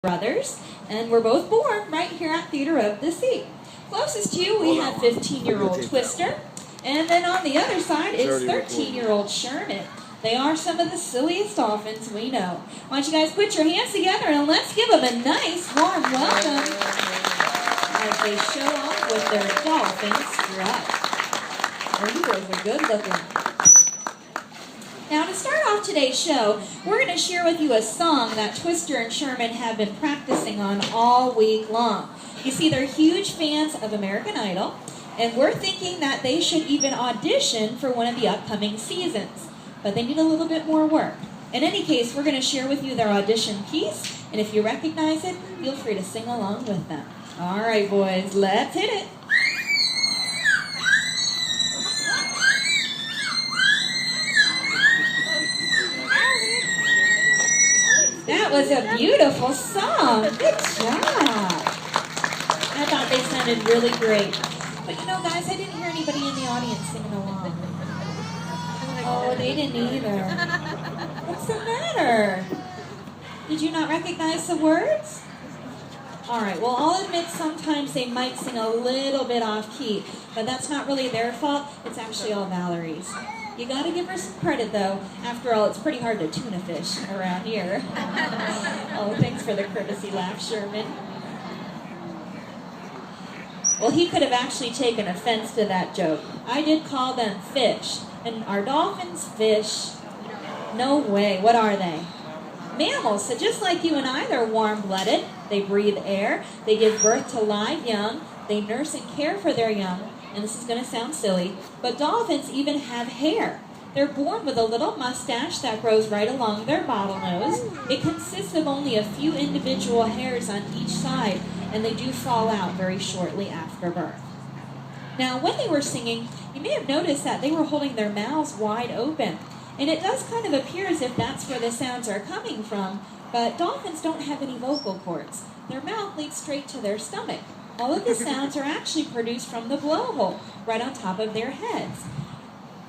brothers, and we're both born right here at Theater of the Sea. Closest to you, we have 15-year-old Twister, and then on the other side is 13-year-old Sherman. They are some of the silliest dolphins we know. Why don't you guys put your hands together and let's give them a nice warm welcome as they show off with their dolphin strut. Oh, you guys are good looking. Now, to start off today's show, we're going to share with you a song that Twister and Sherman have been practicing on all week long. You see, they're huge fans of American Idol, and we're thinking that they should even audition for one of the upcoming seasons. But they need a little bit more work. In any case, we're going to share with you their audition piece, and if you recognize it, feel free to sing along with them. All right, boys, let's hit it. That was a beautiful song. Good job. I thought they sounded really great. But you know, guys, I didn't hear anybody in the audience singing along. Oh, they didn't either. What's the matter? Did you not recognize the words? All right, well, I'll admit sometimes they might sing a little bit off key, but that's not really their fault. It's actually all Valerie's. You got to give her some credit, though. After all, it's pretty hard to tune a fish around here. Oh, thanks for the courtesy laugh, Sherman. Well, he could have actually taken offense to that joke. I did call them fish. And are dolphins fish? No way. What are they? Mammals. So just like you and I, they're warm-blooded. They breathe air. They give birth to live young. They nurse and care for their young. And this is going to sound silly, but dolphins even have hair. They're born with a little mustache that grows right along their bottlenose. It consists of only a few individual hairs on each side, and they do fall out very shortly after birth. Now, when they were singing, you may have noticed that they were holding their mouths wide open. And it does kind of appear as if that's where the sounds are coming from, but dolphins don't have any vocal cords. Their mouth leads straight to their stomach. All of the sounds are actually produced from the blowhole, right on top of their heads.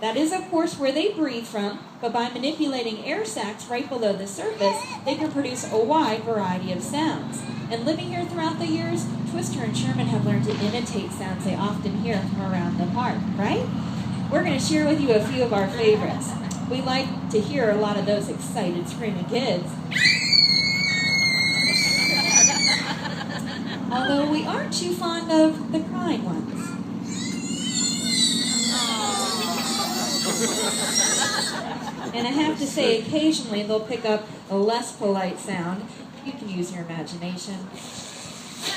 That is, of course, where they breathe from, but by manipulating air sacs right below the surface, they can produce a wide variety of sounds. And living here throughout the years, Twister and Sherman have learned to imitate sounds they often hear from around the park, right? We're going to share with you a few of our favorites. We like to hear a lot of those excited, screaming kids. Although we aren't too fond of the crying ones. And I have to say, occasionally they'll pick up a less polite sound. You can use your imagination.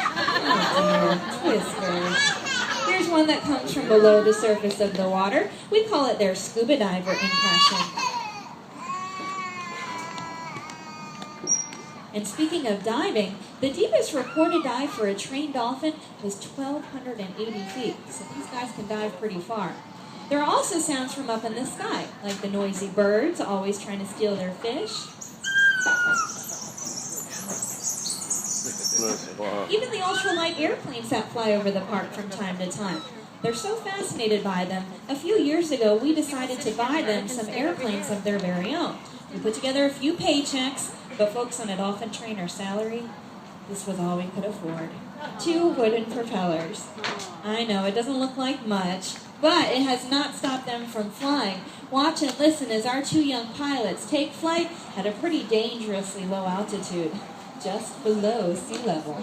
Oh dear, Twister. Here's one that comes from below the surface of the water. We call it their scuba diver impression. And speaking of diving, the deepest recorded dive for a trained dolphin was 1,280 feet. So these guys can dive pretty far. There are also sounds from up in the sky, like the noisy birds always trying to steal their fish. Even the ultralight airplanes that fly over the park from time to time. They're so fascinated by them, a few years ago we decided to buy them some airplanes of their very own. We put together a few paychecks, but folks, on a dolphin trainer salary, this was all we could afford. 2 wooden propellers. I know, it doesn't look like much, but it has not stopped them from flying. Watch and listen as our 2 young pilots take flight at a pretty dangerously low altitude, just below sea level.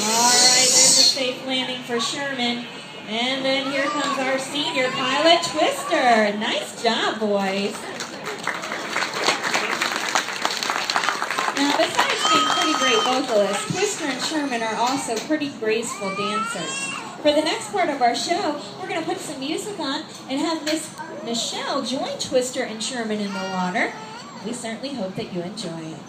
All right, there's a safe landing for Sherman. And then here comes our senior pilot, Twister. Nice job, boys. Now, besides being pretty great vocalists, Twister and Sherman are also pretty graceful dancers. For the next part of our show, we're going to put some music on and have Miss Michelle join Twister and Sherman in the water. We certainly hope that you enjoy it.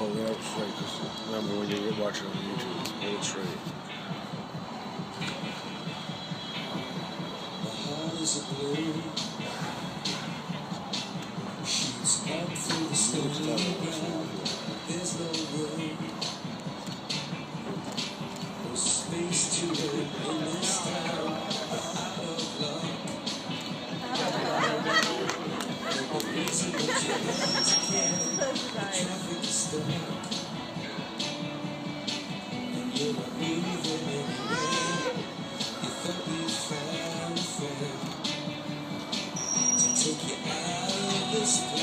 Oh, yeah, it's straight. Just remember when you were watching on YouTube, hold it straight. The heart is a blue. There's no room, no space to live in this town. Out of luck, no reason but your hands can't. Traffic is stuck, and you're not moving anywhere. You thought you found a friend to take you out of this place.